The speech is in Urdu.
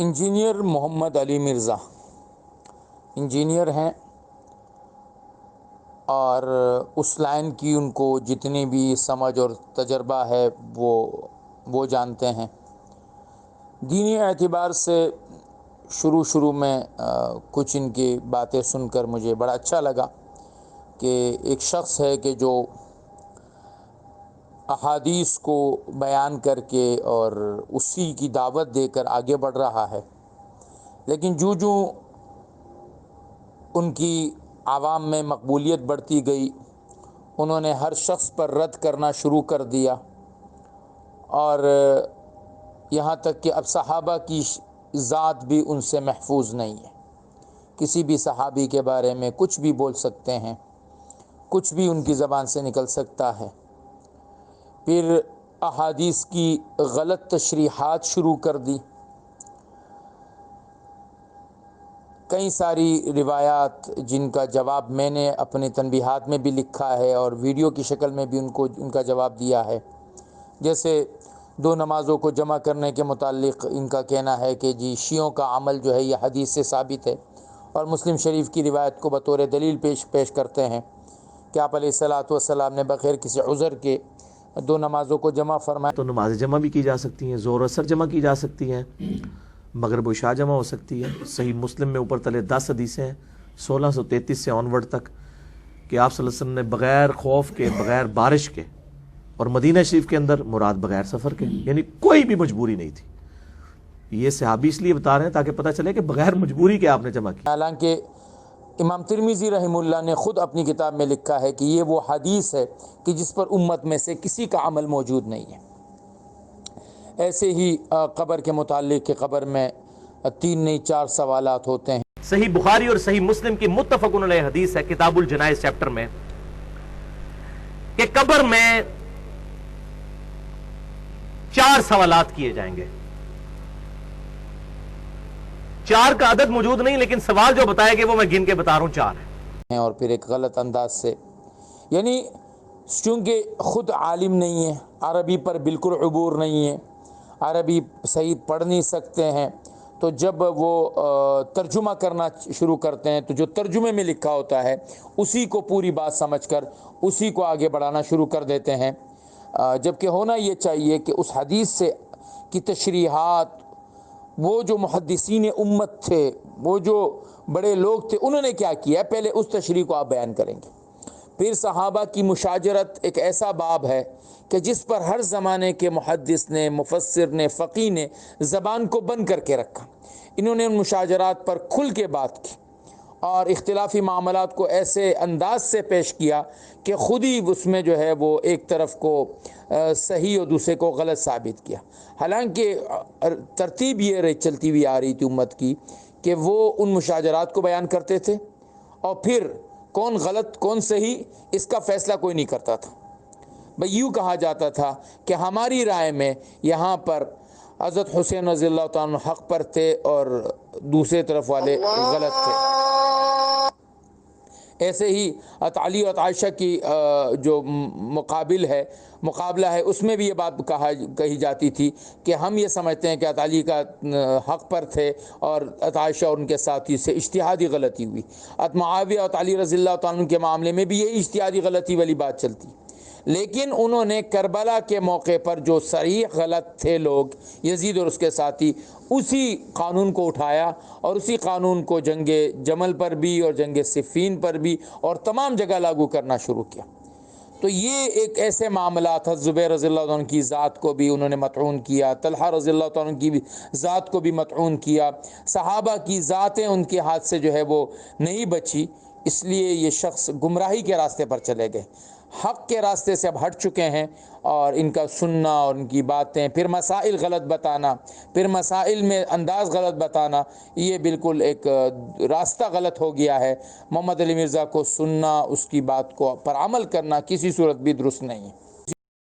انجینئر محمد علی مرزا انجینئر ہیں، اور اس لائن کی ان کو جتنی بھی سمجھ اور تجربہ ہے وہ جانتے ہیں۔ دینی اعتبار سے شروع میں کچھ ان کی باتیں سن کر مجھے بڑا اچھا لگا کہ ایک شخص ہے کہ جو احادیث کو بیان کر کے اور اسی کی دعوت دے کر آگے بڑھ رہا ہے، لیکن جو ان کی عوام میں مقبولیت بڑھتی گئی، انہوں نے ہر شخص پر رد کرنا شروع کر دیا، اور یہاں تک کہ اب صحابہ کی ذات بھی ان سے محفوظ نہیں ہے۔ کسی بھی صحابی کے بارے میں کچھ بھی بول سکتے ہیں، کچھ بھی ان کی زبان سے نکل سکتا ہے۔ پھر احادیث کی غلط تشریحات شروع کر دی۔ کئی ساری روایات جن کا جواب میں نے اپنے تنبیہات میں بھی لکھا ہے اور ویڈیو کی شکل میں بھی ان کا جواب دیا ہے، جیسے 2 نمازوں کو جمع کرنے کے متعلق ان کا کہنا ہے کہ جی شیعوں کا عمل جو ہے یہ حدیث سے ثابت ہے، اور مسلم شریف کی روایت کو بطور دلیل پیش کرتے ہیں کہ آپ علیہ الصلاۃ والسلام نے بغیر کسی عذر کے 2 نمازوں کو جمع فرمایا۔ تو نماز جمع بھی کی جا سکتی ہیں، ظہر اثر جمع کی جا سکتی ہیں، مغرب و عشاء جمع ہو سکتی ہے۔ صحیح مسلم میں اوپر تلے 10 حدیثیں ہیں 1633 سے آنورڈ تک کہ آپ صلی اللہ علیہ وسلم نے بغیر خوف کے، بغیر بارش کے، اور مدینہ شریف کے اندر مراد بغیر سفر کے، یعنی کوئی بھی مجبوری نہیں تھی۔ یہ صحابی اس لیے بتا رہے ہیں تاکہ پتہ چلے کہ بغیر مجبوری کے آپ نے جمع کی۔ حالانکہ امام ترمذی رحمہ اللہ نے خود اپنی کتاب میں لکھا ہے کہ یہ وہ حدیث ہے کہ جس پر امت میں سے کسی کا عمل موجود نہیں ہے۔ ایسے ہی قبر کے متعلق کہ قبر میں 3 نہیں 4 سوالات ہوتے ہیں۔ صحیح بخاری اور صحیح مسلم کی متفق علیہ حدیث ہے کتاب الجنائز چیپٹر میں کہ قبر میں 4 سوالات کیے جائیں گے۔ 4 کا عدد موجود نہیں، لیکن سوال جو بتائے گے وہ میں گن کے بتا رہا ہوں 4 ہیں۔ اور پھر ایک غلط انداز سے، یعنی چونکہ خود عالم نہیں ہے، عربی پر بالکل عبور نہیں ہے، عربی صحیح پڑھ نہیں سکتے ہیں، تو جب وہ ترجمہ کرنا شروع کرتے ہیں تو جو ترجمے میں لکھا ہوتا ہے اسی کو پوری بات سمجھ کر اسی کو آگے بڑھانا شروع کر دیتے ہیں، جبکہ ہونا یہ چاہیے کہ اس حدیث سے کی تشریحات وہ جو محدثین امت تھے، وہ جو بڑے لوگ تھے، انہوں نے کیا کیا، پہلے اس تشریح کو آپ بیان کریں گے۔ پھر صحابہ کی مشاجرت ایک ایسا باب ہے کہ جس پر ہر زمانے کے محدث نے، مفسر نے، فقیہ نے زبان کو بند کر کے رکھا۔ انہوں نے ان مشاجرات پر کھل کے بات کی اور اختلافی معاملات کو ایسے انداز سے پیش کیا کہ خود ہی اس میں جو ہے وہ ایک طرف کو صحیح اور دوسرے کو غلط ثابت کیا۔ حالانکہ ترتیب یہ چلتی ہوئی آ رہی تھی امت کی کہ وہ ان مشاجرات کو بیان کرتے تھے، اور پھر کون غلط کون صحیح اس کا فیصلہ کوئی نہیں کرتا تھا۔ بھئی یوں کہا جاتا تھا کہ ہماری رائے میں یہاں پر حضرت حسین رضی اللہ تعالیٰ عنہ حق پر تھے اور دوسرے طرف والے غلط تھے۔ ایسے ہی علی اور عائشہ کی جو مقابلہ ہے اس میں بھی یہ بات کہی جاتی تھی کہ ہم یہ سمجھتے ہیں کہ علی کا حق پر تھے اور عائشہ اور ان کے ساتھی سے اجتہادی غلطی ہوئی۔ معاویہ اور علی رضی اللہ تعالیٰ عنہ کے معاملے میں بھی یہ اجتہادی غلطی والی بات چلتی، لیکن انہوں نے کربلا کے موقع پر جو صریح غلط تھے لوگ، یزید اور اس کے ساتھی، اسی قانون کو اٹھایا اور اسی قانون کو جنگ جمل پر بھی اور جنگ صفین پر بھی اور تمام جگہ لاگو کرنا شروع کیا۔ تو یہ ایک ایسے معاملات، حضرت زبیر رضی اللہ عنہ کی ذات کو بھی انہوں نے مطعون کیا، طلحہ رضی اللہ عنہ کی ذات کو بھی مطعون کیا، صحابہ کی ذاتیں ان کے ہاتھ سے جو ہے وہ نہیں بچی، اس لیے یہ شخص گمراہی کے راستے پر چلے گئے، حق کے راستے سے اب ہٹ چکے ہیں، اور ان کا سننا اور ان کی باتیں، پھر مسائل غلط بتانا، پھر مسائل میں انداز غلط بتانا، یہ بالکل ایک راستہ غلط ہو گیا ہے۔ محمد علی مرزا کو سننا، اس کی بات کو پر عمل کرنا کسی صورت بھی درست نہیں ہے۔